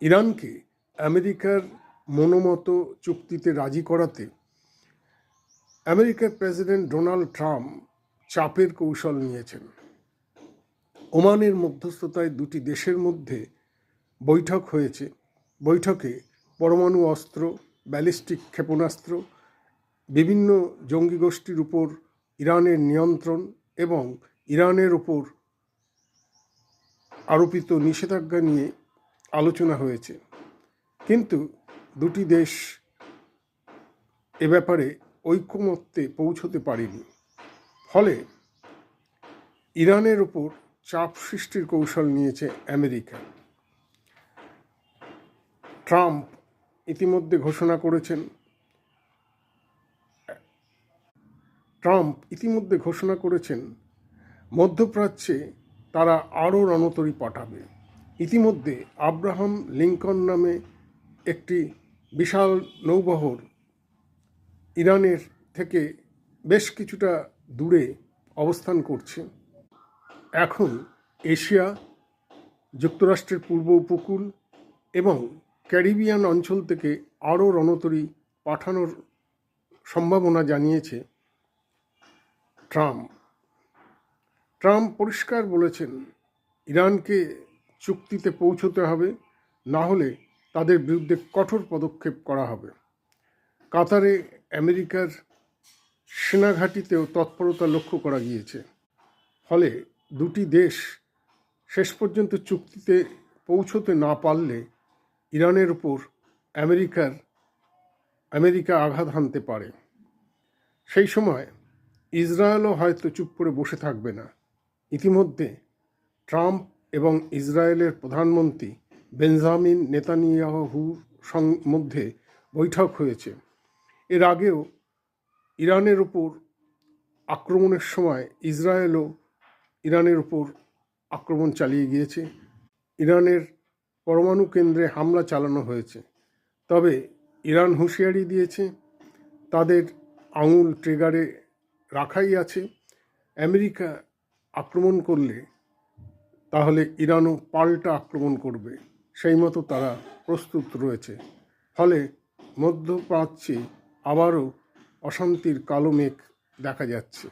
ইরানকে আমেরিকার মনোমতো চুক্তিতে রাজি করাতে আমেরিকার প্রেসিডেন্ট ডোনাল্ড ট্রাম্প চাপের কৌশল নিয়েছেন। ওমানের মধ্যস্থতায় দুটি দেশের মধ্যে বৈঠক হয়েছে। বৈঠকে পরমাণু অস্ত্র, ব্যালিস্টিক ক্ষেপণাস্ত্র, বিভিন্ন জঙ্গি গোষ্ঠীর উপর ইরানের নিয়ন্ত্রণ এবং ইরানের উপর আরোপিত নিষেধাজ্ঞা নিয়ে আলোচনা হয়েছে। কিন্তু দুটি দেশ এ ব্যাপারে ঐকমত্যে পৌঁছতে পারেনি। ফলে ইরানের উপর চাপ সৃষ্টির কৌশল নিয়েছে আমেরিকা। ট্রাম্প ইতিমধ্যে ঘোষণা করেছেন মধ্যপ্রাচ্যে তারা আরও রণতরী পাঠাবে। ইতিমধ্যে আব্রাহাম লিঙ্কন নামে একটি বিশাল নৌবহর ইরানের থেকে বেশ কিছুটা দূরে অবস্থান করছে। এখন এশিয়া, যুক্তরাষ্ট্রের পূর্ব উপকূল এবং ক্যারিবিয়ান অঞ্চল থেকে আরও রণতরী পাঠানোর সম্ভাবনা জানিয়েছে ট্রাম্প পরিষ্কার বলেছেন, ইরানকে চুক্তিতে পৌঁছতে হবে, না হলে তাদের বিরুদ্ধে কঠোর পদক্ষেপ করা হবে। কাতারে আমেরিকার সেনাঘাঁটিতেও তৎপরতা লক্ষ্য করা গিয়েছে। ফলে দুটি দেশ শেষ পর্যন্ত চুক্তিতে পৌঁছতে না পারলে ইরানের উপর আমেরিকা আঘাত হানতে পারে। সেই সময় ইসরায়েলও হয়তো চুপ করে বসে থাকবে না। ইতিমধ্যে ট্রাম্প এবং ইসরায়েলের প্রধানমন্ত্রী বেঞ্জামিন নেতানিয়াহুর মধ্যে বৈঠক হয়েছে। এর আগেও ইরানের উপর আক্রমণের সময় ইসরায়েলও ইরানের উপর আক্রমণ চালিয়ে গিয়েছে। ইরানের পরমাণু কেন্দ্রে হামলা চালানো হয়েছে। তবে ইরান হুঁশিয়ারি দিয়েছে, তাদের আঙুল ট্রিগারে রাখাই আছে। আমেরিকা আক্রমণ করলে তাহলে ইরানও পাল্টা আক্রমণ করবে, সেই মতো তারা প্রস্তুত রয়েছে। ফলে মধ্যপ্রাচ্যে আবারও অশান্তির কালো মেঘ দেখা যাচ্ছে।